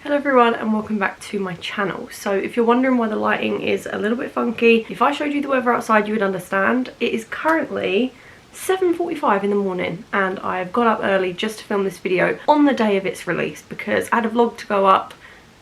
Hello everyone and welcome back to my channel. So if you're wondering why the lighting is a little bit funky, if I showed you the weather outside you would understand. It is currently 7:45 in the morning and I've got up early just to film this video on the day of its release because I had a vlog to go up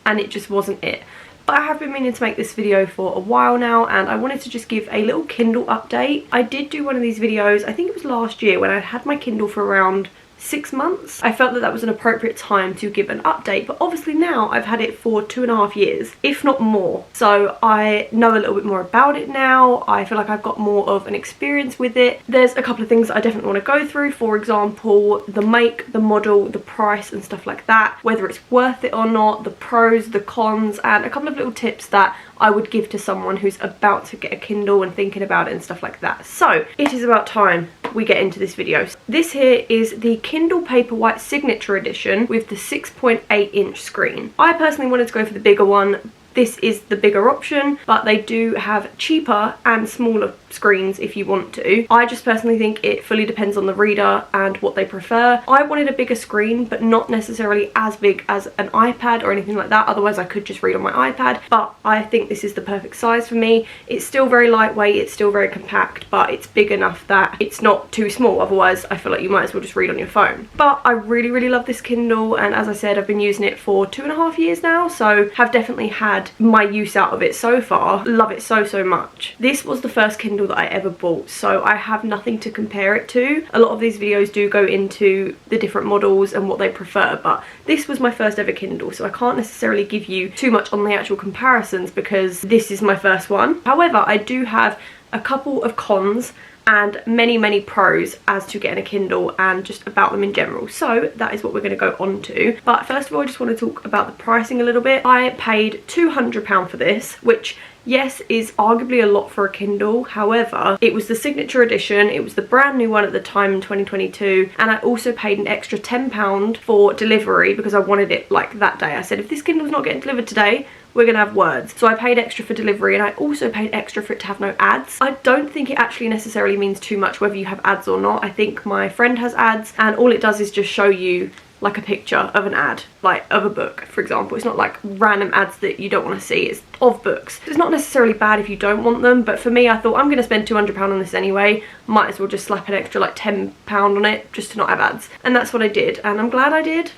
and it just wasn't it. But I have been meaning to make this video for a while now and I wanted to just give a little Kindle update. I did do one of these videos, I think it was last year, when I had my Kindle for around 6 months. I felt that that was an appropriate time to give an update, but obviously now I've had it for 2.5 years, if not more. So I know a little bit more about it now. I feel like I've got more of an experience with it. There's a couple of things that I definitely want to go through. For example, the make, the model, the price and stuff like that, whether it's worth it or not, the pros, the cons, and a couple of little tips that I would give to someone who's about to get a Kindle and thinking about it and stuff like that. So it is about time we get into this video. This here is the Kindle Paperwhite Signature Edition with the 6.8-inch screen. I personally wanted to go for the bigger one. This is the bigger option, but they do have cheaper and smaller screens if you want to. I just personally think it fully depends on the reader and what they prefer. I wanted a bigger screen, but not necessarily as big as an iPad or anything like that. Otherwise, I could just read on my iPad, but I think this is the perfect size for me. It's still very lightweight, it's still very compact, but it's big enough that it's not too small. Otherwise, I feel like you might as well just read on your phone. But I really, really love this Kindle, and as I said, I've been using it for 2.5 years now, so have definitely had my use out of it so far. Love it so much. This was the first Kindle that I ever bought, so I have nothing to compare it to. A lot of these videos do go into the different models and what they prefer, but this was my first ever Kindle, so I can't necessarily give you too much on the actual comparisons because this is my first one. However, I do have a couple of cons and many pros as to getting a Kindle and just about them in general. So that is what we're going to go on to. But first of all, I just want to talk about the pricing a little bit. I paid £200 for this, which yes is arguably a lot for a Kindle. However, it was the signature edition, it was the brand new one at the time in 2022, and I also paid an extra £10 for delivery because I wanted it like that day. I said, if this Kindle's not getting delivered today, we're gonna have words. So I paid extra for delivery, and I also paid extra for it to have no ads. I don't think it actually necessarily means too much whether you have ads or not. I think my friend has ads, and all it does is just show you like a picture of an ad, like of a book, for example. It's not like random ads that you don't want to see, it's of books. It's not necessarily bad if you don't want them, but for me, I thought I'm going to spend £200 on this anyway, might as well just slap an extra like £10 on it just to not have ads. And that's what I did, and I'm glad I did,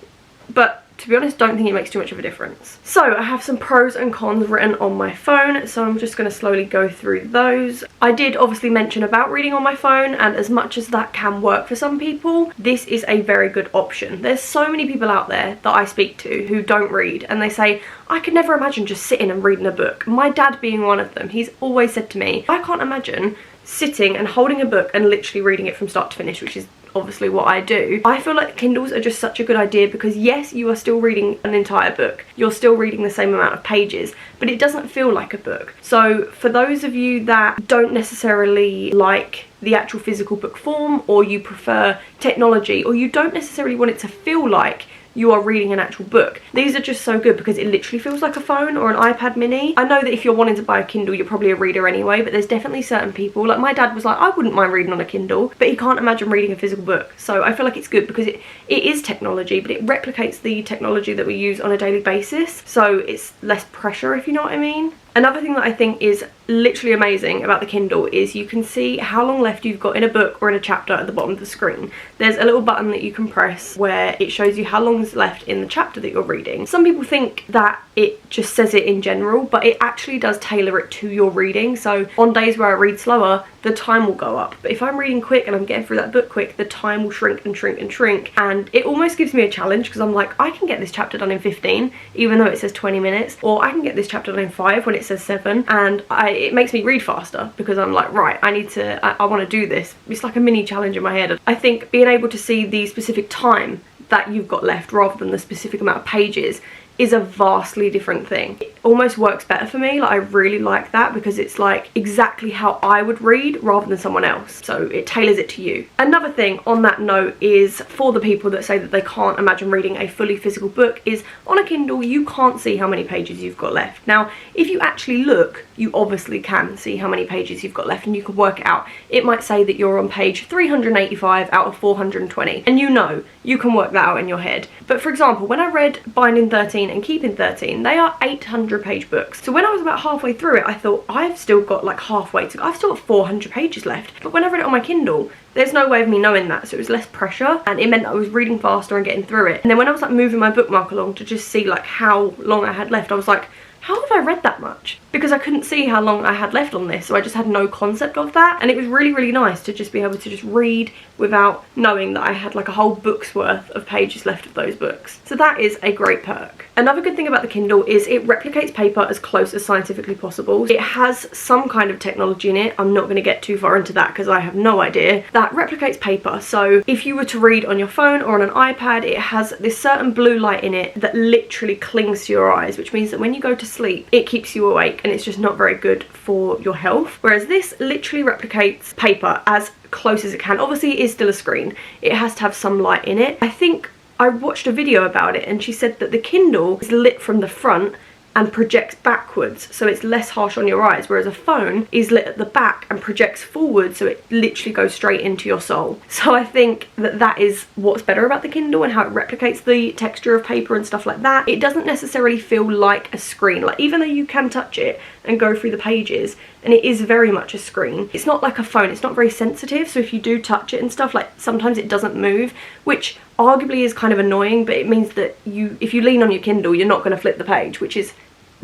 but to be honest, don't think it makes too much of a difference. So I have some pros and cons written on my phone, so I'm just going to slowly go through those. I did obviously mention about reading on my phone, and as much as that can work for some people, this is a very good option. There's so many people out there that I speak to who don't read, and they say, I could never imagine just sitting and reading a book. My dad being one of them, he's always said to me, I can't imagine sitting and holding a book and literally reading it from start to finish, which is obviously what I do. I feel like Kindles are just such a good idea because yes, you are still reading an entire book, you're still reading the same amount of pages, but it doesn't feel like a book. So for those of you that don't necessarily like the actual physical book form, or you prefer technology, or you don't necessarily want it to feel like you are reading an actual book, these are just so good because it literally feels like a phone or an iPad mini. I know that if you're wanting to buy a Kindle, you're probably a reader anyway, but there's definitely certain people, like my dad was like, I wouldn't mind reading on a Kindle, but he can't imagine reading a physical book. So I feel like it's good because it is technology, but it replicates the technology that we use on a daily basis, so it's less pressure, if you know what I mean. Another thing that I think is literally amazing about the Kindle is you can see how long left you've got in a book or in a chapter at the bottom of the screen. There's a little button that you can press where it shows you how long is left in the chapter that you're reading. Some people think that it just says it in general, but it actually does tailor it to your reading. So on days where I read slower, the time will go up. But if I'm reading quick and I'm getting through that book quick, the time will shrink and shrink and shrink. And it almost gives me a challenge because I'm like, I can get this chapter done in 15, even though it says 20 minutes, or I can get this chapter done in 5 when it says 7. And it makes me read faster because I'm like, right, I want to do this. It's like a mini challenge in my head. I think being able to see the specific time that you've got left rather than the specific amount of pages is a vastly different thing. It almost works better for me. Like, I really like that because it's like exactly how I would read rather than someone else, so it tailors it to you. Another thing on that note is for the people that say that they can't imagine reading a fully physical book is on a Kindle you can't see how many pages you've got left. Now if you actually look, you obviously can see how many pages you've got left and you can work it out. It might say that you're on page 385 out of 420, and you know you can work that out in your head. But for example, when I read Binding 13 13 and keeping 13, they are 800 page books. So when I was about halfway through it, I thought, I've still got like halfway to go. I've still got 400 pages left. But when I read it on my Kindle, there's no way of me knowing that, so it was less pressure, and it meant that I was reading faster and getting through it. And then when I was like moving my bookmark along to just see like how long I had left, I was like, how have I read that much? Because I couldn't see how long I had left on this, so I just had no concept of that. And it was really, really nice to just be able to just read without knowing that I had like a whole book's worth of pages left of those books. So that is a great perk. Another good thing about the Kindle is it replicates paper as close as scientifically possible. It has some kind of technology in it. I'm not going to get too far into that because I have no idea. That replicates paper. So if you were to read on your phone or on an iPad, it has this certain blue light in it that literally clings to your eyes, which means that when you go to sleep, it keeps you awake, and it's just not very good for your health. Whereas this literally replicates paper as close as it can. Obviously it is still a screen. It has to have some light in it. I think I watched a video about it and she said that the Kindle is lit from the front and projects backwards, so it's less harsh on your eyes, whereas a phone is lit at the back and projects forward, so it literally goes straight into your soul. So I think that that is what's better about the Kindle and how it replicates the texture of paper and stuff like that. It doesn't necessarily feel like a screen, like even though you can touch it and go through the pages, and it is very much a screen, it's not like a phone. It's not very sensitive, so if you do touch it and stuff, like sometimes it doesn't move, which arguably is kind of annoying, but it means that if you lean on your Kindle, you're not going to flip the page, which is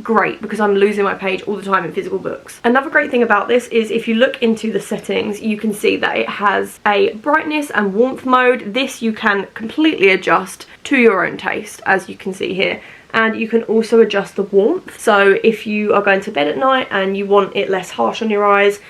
great because I'm losing my page all the time in physical books. Another great thing about this is if you look into the settings, you can see that it has a brightness and warmth mode. This you can completely adjust to your own taste, as you can see here. And you can also adjust the warmth. So if you are going to bed at night and you want it less harsh on your eyes,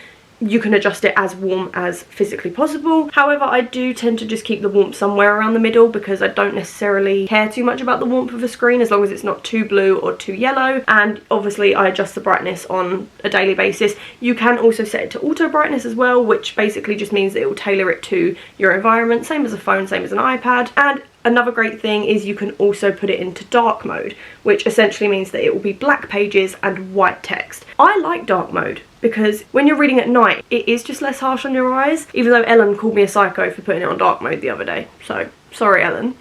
you can adjust it as warm as physically possible. However, I do tend to just keep the warmth somewhere around the middle because I don't necessarily care too much about the warmth of a screen as long as it's not too blue or too yellow. And obviously I adjust the brightness on a daily basis. You can also set it to auto brightness as well, which basically just means that it will tailor it to your environment, same as a phone, same as an iPad. And another great thing is you can also put it into dark mode, which essentially means that it will be black pages and white text. I like dark mode because when you're reading at night, it is just less harsh on your eyes, even though Ellen called me a psycho for putting it on dark mode the other day. So, sorry Ellen.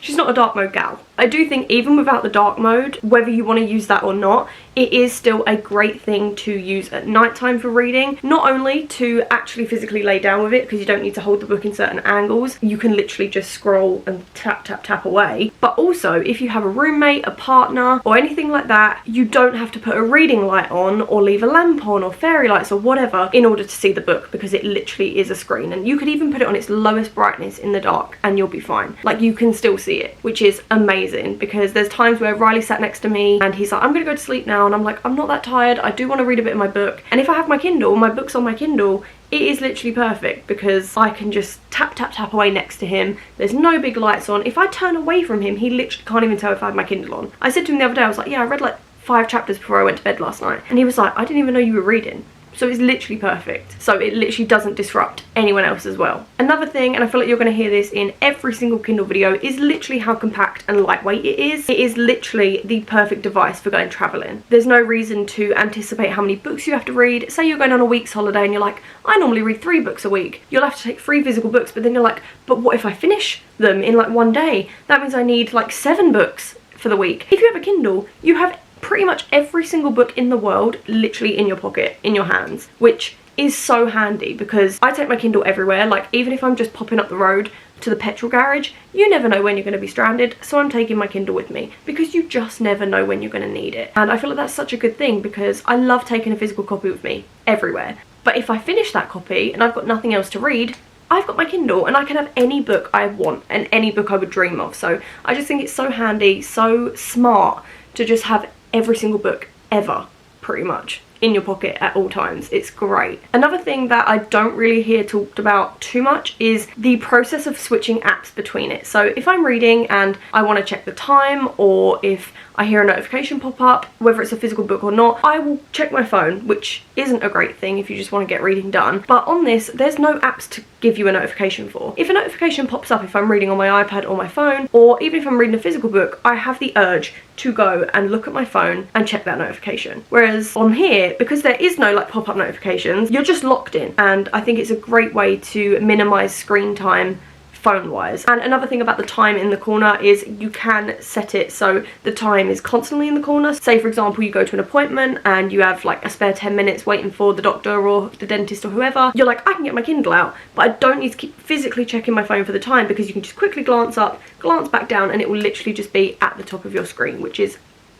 She's not a dark mode gal. I do think even without the dark mode, whether you want to use that or not, it is still a great thing to use at nighttime for reading. Not only to actually physically lay down with it, because you don't need to hold the book in certain angles. You can literally just scroll and tap, tap, tap away. But also, if you have a roommate, a partner, or anything like that, you don't have to put a reading light on or leave a lamp on or fairy lights or whatever in order to see the book, because it literally is a screen. And you could even put it on its lowest brightness in the dark and you'll be fine. Like, you can still see it, which is amazing, because there's times where Riley sat next to me and he's like, I'm gonna go to sleep now, and I'm like, I'm not that tired, I do want to read a bit of my book. And if I have my Kindle, my book's on my Kindle, it is literally perfect because I can just tap, tap, tap away next to him. There's no big lights on. If I turn away from him, he literally can't even tell if I have my Kindle on. I said to him the other day, I was like, yeah, I read like 5 chapters before I went to bed last night. And he was like, I didn't even know you were reading. So it's literally perfect. So it literally doesn't disrupt anyone else as well. Another thing, and I feel like you're going to hear this in every single Kindle video, is literally how compact and lightweight it is. It is literally the perfect device for going traveling. There's no reason to anticipate how many books you have to read. Say you're going on a week's holiday and you're like, I normally read 3 books a week. You'll have to take 3 physical books, but then you're like, but what if I finish them in like one day? That means I need like 7 books for the week. If you have a Kindle, you have pretty much every single book in the world literally in your pocket, in your hands, which is so handy because I take my Kindle everywhere. Like, even if I'm just popping up the road to the petrol garage, you never know when you're going to be stranded, so I'm taking my Kindle with me because you just never know when you're going to need it. And I feel like that's such a good thing because I love taking a physical copy with me everywhere. But if I finish that copy and I've got nothing else to read, I've got my Kindle and I can have any book I want and any book I would dream of. So I just think it's so handy, so smart to just have every single book ever, pretty much, in your pocket at all times. It's great. Another thing that I don't really hear talked about too much is the process of switching apps between it. So if I'm reading and I want to check the time, or if I hear a notification pop up, whether it's a physical book or not, I will check my phone, which isn't a great thing if you just want to get reading done. But on this, there's no apps to give you a notification for. If a notification pops up, if I'm reading on my iPad or my phone, or even if I'm reading a physical book, I have the urge to go and look at my phone and check that notification. Whereas on here, because there is no like pop-up notifications, you're just locked in. And I think it's a great way to minimize screen time phone wise. And another thing about the time in the corner is you can set it so the time is constantly in the corner. Say for example you go to an appointment and you have like a spare 10 minutes waiting for the doctor or the dentist or whoever, you're like, I can get my Kindle out, but I don't need to keep physically checking my phone for the time, because you can just quickly glance up, glance back down, and it will literally just be at the top of your screen, which is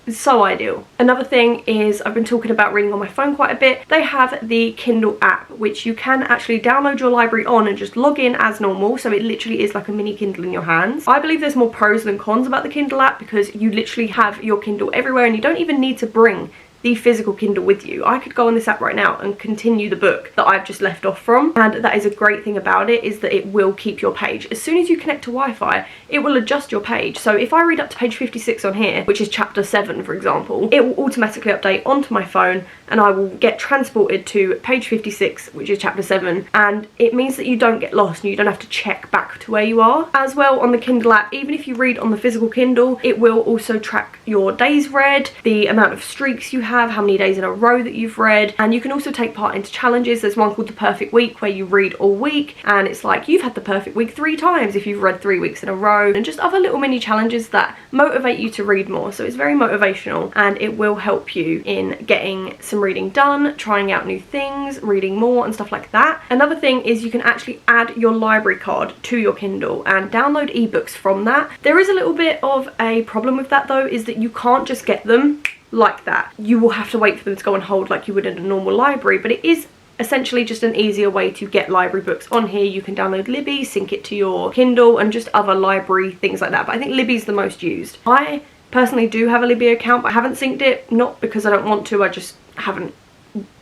so ideal. Another thing is, I've been talking about reading on my phone quite a bit. They have the Kindle app, which you can actually download your library on and just log in as normal, so it literally is like a mini Kindle in your hands. I believe there's more pros than cons about the Kindle app, because you literally have your Kindle everywhere and you don't even need to bring the physical Kindle with you. I could go on this app right now and continue the book that I've just left off from, and that is a great thing about it, is that it will keep your page. As soon as you connect to Wi-Fi, it will adjust your page. So if I read up to page 56 on here, which is chapter 7 for example, it will automatically update onto my phone and I will get transported to page 56, which is chapter 7, and it means that you don't get lost and you don't have to check back to where you are. As well, on the Kindle app, even if you read on the physical Kindle, it will also track your days read, the amount of streaks you have, how many days in a row that you've read, and you can also take part into challenges. There's one called the Perfect Week where you read all week, and it's like you've had the perfect week 3 times if you've read 3 weeks in a row, and just other little mini challenges that motivate you to read more. So it's very motivational and it will help you in getting some reading done, trying out new things, reading more and stuff like that. Another thing is you can actually add your library card to your Kindle and download ebooks from that. There is a little bit of a problem with that though, is that you can't just get them like that. You will have to wait for them to go on hold like you would in a normal library, but it is essentially just an easier way to get library books on here. You can download Libby, sync it to your Kindle, and just other library things like that, but I think Libby's the most used. I personally do have a Libby account, but I haven't synced it, not because I don't want to, I just haven't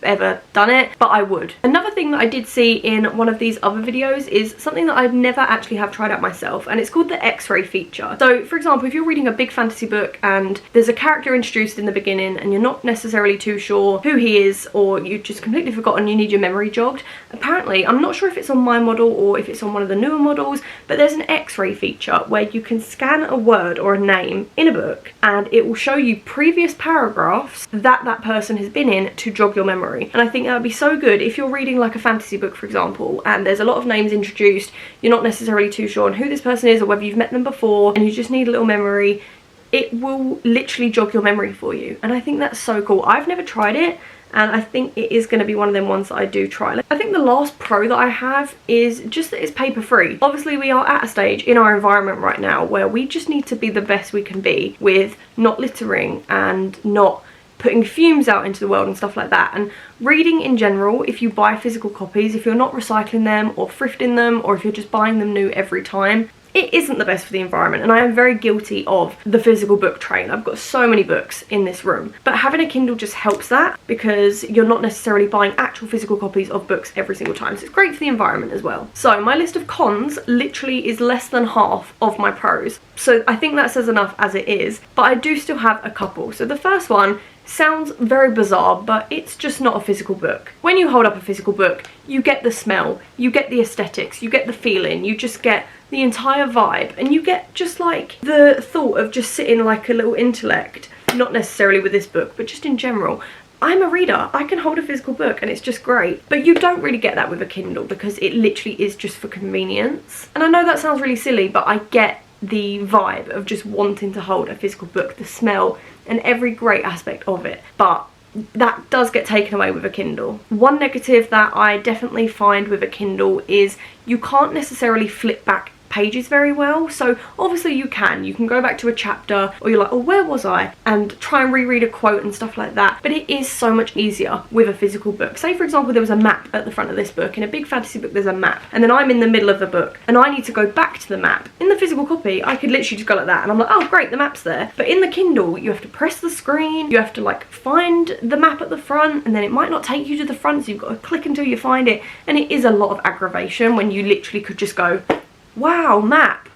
ever done it, but I would. Another thing that I did see in one of these other videos is something that I'd never actually have tried out myself, and it's called the X-ray feature. So for example, if you're reading a big fantasy book and there's a character introduced in the beginning and you're not necessarily too sure who he is, or you've just completely forgotten, you need your memory jogged, apparently, I'm not sure if it's on my model or if it's on one of the newer models, but there's an X-ray feature where you can scan a word or a name in a book and it will show you previous paragraphs that that person has been in to jog your memory. And I think that would be so good if you're reading like a fantasy book, for example, and there's a lot of names introduced, you're not necessarily too sure on who this person is or whether you've met them before, and you just need a little memory. It will literally jog your memory for you, and I think that's so cool. I've never tried it, and I think it is going to be one of them ones that I do try. I think the last pro that I have is just that it's paper free. Obviously we are at a stage in our environment right now where we just need to be the best we can be with not littering and not putting fumes out into the world and stuff like that. And reading in general, if you buy physical copies, if you're not recycling them or thrifting them, or if you're just buying them new every time, it isn't the best for the environment. And I am very guilty of the physical book train. I've got so many books in this room, but having a Kindle just helps that, because you're not necessarily buying actual physical copies of books every single time. So it's great for the environment as well. So my list of cons literally is less than half of my pros, so I think that says enough as it is, but I do still have a couple. So the first one sounds very bizarre, but it's just not a physical book. When you hold up a physical book, you get the smell, you get the aesthetics, you get the feeling, you just get the entire vibe, and you get just like the thought of just sitting like a little intellect, not necessarily with this book, but just in general. I'm a reader, I can hold a physical book and it's just great, but you don't really get that with a Kindle because it literally is just for convenience. And I know that sounds really silly, but I get the vibe of just wanting to hold a physical book, the smell and every great aspect of it, but that does get taken away with a Kindle. One negative that I definitely find with a Kindle is you can't necessarily flip back pages very well. So obviously you can go back to a chapter, or you're like, oh, where was I, and try and reread a quote and stuff like that, but it is so much easier with a physical book. Say for example there was a map at the front of this book. In a big fantasy book there's a map, and then I'm in the middle of the book and I need to go back to the map. In the physical copy I could literally just go like that and I'm like, oh great, the map's there. But in the Kindle you have to press the screen, you have to like find the map at the front, and then it might not take you to the front, so you've got to click until you find it, and it is a lot of aggravation when you literally could just go, wow, map.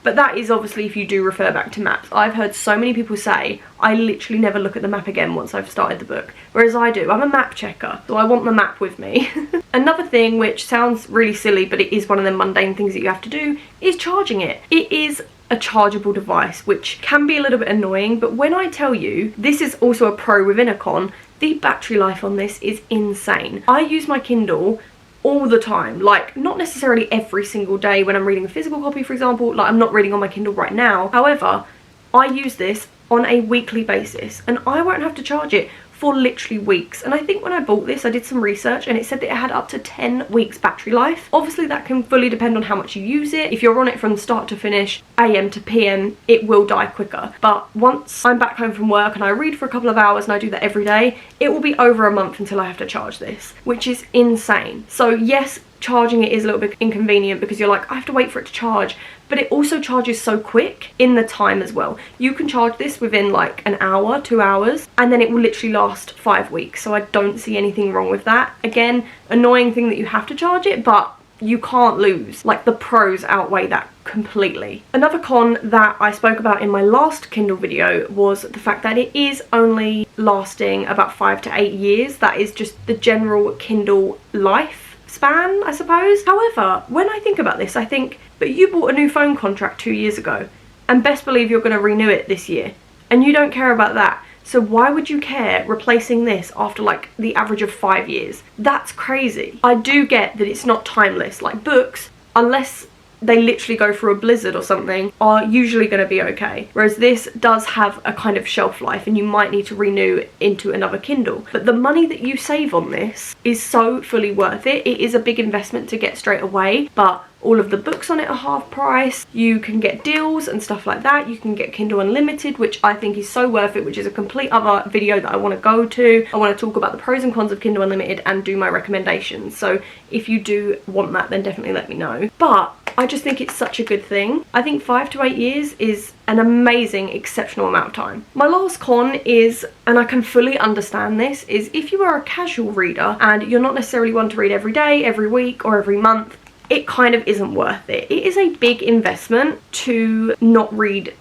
But that is obviously if you do refer back to maps. I've heard so many people say, I literally never look at the map again once I've started the book. Whereas I do. I'm a map checker, so I want the map with me. Another thing, which sounds really silly, but it is one of the mundane things that you have to do, is charging it. It is a chargeable device, which can be a little bit annoying, but when I tell you, this is also a pro within a con, the battery life on this is insane. I use my Kindle all the time. Like, not necessarily every single day when I'm reading a physical copy, for example. Like, I'm not reading on my Kindle right now. However, I use this on a weekly basis and I won't have to charge it for literally weeks. And I think when I bought this, I did some research and it said that it had up to 10 weeks battery life. Obviously that can fully depend on how much you use it. If you're on it from start to finish, AM to PM, it will die quicker. But once I'm back home from work and I read for a couple of hours, and I do that every day, it will be over a month until I have to charge this, which is insane. So yes, charging it is a little bit inconvenient because you're like, I have to wait for it to charge, but it also charges so quick in the time as well. You can charge this within like an hour, 2 hours, and then it will literally last 5 weeks. So I don't see anything wrong with that. Again, annoying thing that you have to charge it, but you can't lose. Like, the pros outweigh that completely. Another con that I spoke about in my last Kindle video was the fact that it is only lasting about 5 to 8 years. That is just the general Kindle life span, I suppose. However, when I think about this, I think, but you bought a new phone contract 2 years ago and best believe you're going to renew it this year and you don't care about that. So why would you care replacing this after like the average of 5 years? That's crazy. I do get that it's not timeless. Like, books, unless they literally go through a blizzard or something, are usually going to be okay. Whereas this does have a kind of shelf life and you might need to renew into another Kindle. But the money that you save on this is so fully worth it. It is a big investment to get straight away, but all of the books on it are half price. You can get deals and stuff like that. You can get Kindle Unlimited, which I think is so worth it, which is a complete other video that I want to go to. I want to talk about the pros and cons of Kindle Unlimited and do my recommendations. So if you do want that, then definitely let me know. But I just think it's such a good thing. I think 5 to 8 years is an amazing, exceptional amount of time. My last con is, and I can fully understand this, is if you are a casual reader and you're not necessarily one to read every day, every week, or every month, it kind of isn't worth it. It is a big investment to not read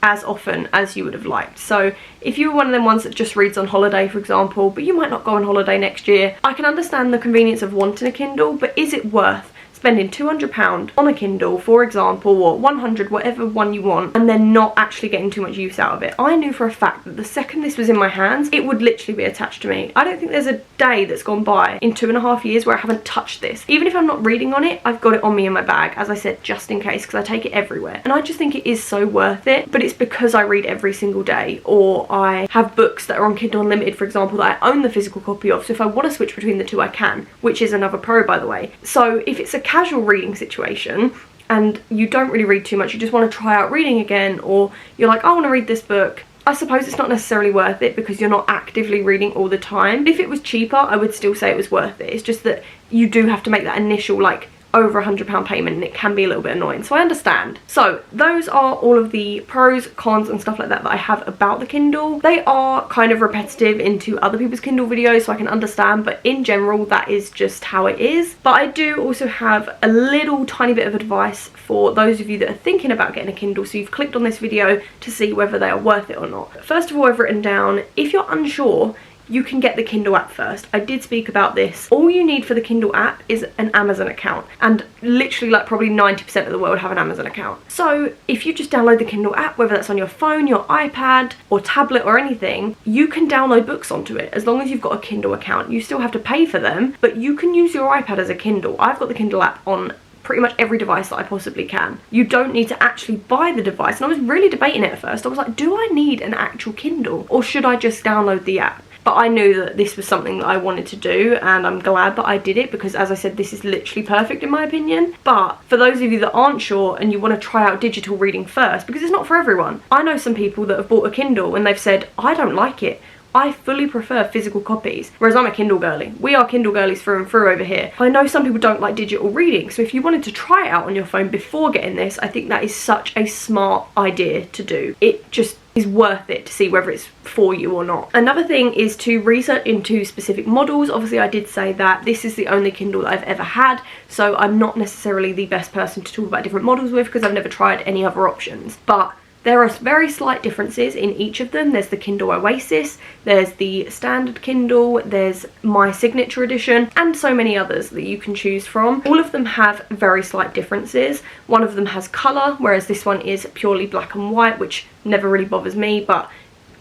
as often as you would have liked. So if you were one of them ones that just reads on holiday, for example, but you might not go on holiday next year, I can understand the convenience of wanting a Kindle, but is it worth spending £200 on a Kindle, for example, or 100, whatever one you want, and then not actually getting too much use out of it? I knew for a fact that the second this was in my hands, it would literally be attached to me. I don't think there's a day that's gone by in 2.5 years where I haven't touched this. Even if I'm not reading on it, I've got it on me in my bag, as I said, just in case, because I take it everywhere. And I just think it is so worth it, but it's because I read every single day, or I have books that are on Kindle Unlimited, for example, that I own the physical copy of, so if I want to switch between the two, I can, which is another pro, by the way. So if it's a casual reading situation and you don't really read too much, you just want to try out reading again, or you're like, I want to read this book, I suppose it's not necessarily worth it because you're not actively reading all the time. If it was cheaper, I would still say it was worth it. It's just that you do have to make that initial like over £100 payment, and it can be a little bit annoying, so I understand. So those are all of the pros, cons and stuff like that that I have about the Kindle. They are kind of repetitive into other people's Kindle videos, so I can understand, but in general that is just how it is. But I do also have a little tiny bit of advice for those of you that are thinking about getting a Kindle, so you've clicked on this video to see whether they are worth it or not. First of all, I've written down, if you're unsure, you can get the Kindle app first. I did speak about this. All you need for the Kindle app is an Amazon account, and literally like probably 90% of the world have an Amazon account. So if you just download the Kindle app, whether that's on your phone, your iPad or tablet or anything, you can download books onto it as long as you've got a Kindle account. You still have to pay for them, but you can use your iPad as a Kindle. I've got the Kindle app on pretty much every device that I possibly can. You don't need to actually buy the device, and I was really debating it at first. I was like, do I need an actual Kindle or should I just download the app? But I knew that this was something that I wanted to do, and I'm glad that I did it because, as I said, this is literally perfect in my opinion. But for those of you that aren't sure and you want to try out digital reading first, because it's not for everyone. I know some people that have bought a Kindle and they've said, I don't like it. I fully prefer physical copies, whereas I'm a Kindle girly. We are Kindle girlies through and through over here. I know some people don't like digital reading, so if you wanted to try it out on your phone before getting this, I think that is such a smart idea to do. It just is worth it to see whether it's for you or not. Another thing is to research into specific models. Obviously I did say that this is the only Kindle that I've ever had, so I'm not necessarily the best person to talk about different models with because I've never tried any other options. But there are very slight differences in each of them. There's the Kindle Oasis, there's the standard Kindle, there's my signature edition, and so many others that you can choose from. All of them have very slight differences. One of them has colour, whereas this one is purely black and white, which never really bothers me, but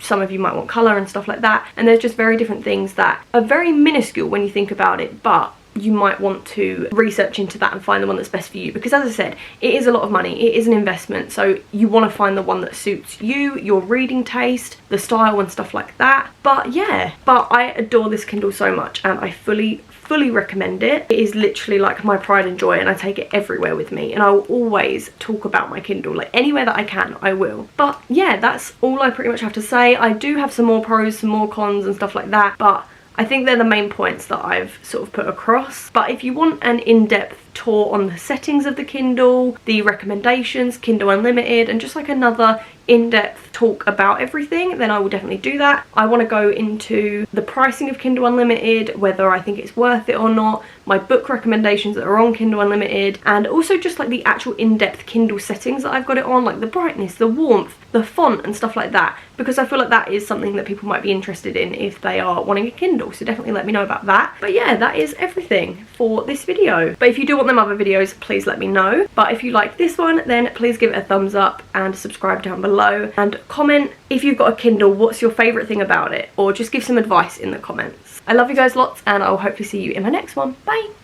some of you might want colour and stuff like that. And there's just very different things that are very minuscule when you think about it, but you might want to research into that and find the one that's best for you, because as I said, it is a lot of money, it is an investment, so you want to find the one that suits you, your reading taste, the style and stuff like that. But yeah, but I adore this Kindle so much, and I fully recommend it. It is literally like my pride and joy, and I take it everywhere with me, and I will always talk about my Kindle, like anywhere that I can I will. But yeah, that's all I pretty much have to say. I do have some more pros, some more cons and stuff like that, but I think they're the main points that I've sort of put across. But if you want an in-depth tour on the settings of the Kindle, the recommendations, Kindle Unlimited, and just like another in-depth talk about everything, then I will definitely do that. I want to go into the pricing of Kindle Unlimited, whether I think it's worth it or not, my book recommendations that are on Kindle Unlimited, and also just like the actual in-depth Kindle settings that I've got it on, like the brightness, the warmth, the font and stuff like that, because I feel like that is something that people might be interested in if they are wanting a Kindle, so definitely let me know about that. But yeah, that is everything for this video. But if you do want them other videos, please let me know. But if you like this one, then please give it a thumbs up and subscribe down below, and comment if you've got a Kindle, what's your favourite thing about it, or just give some advice in the comments. I love you guys lots, and I'll hopefully see you in my next one. Bye!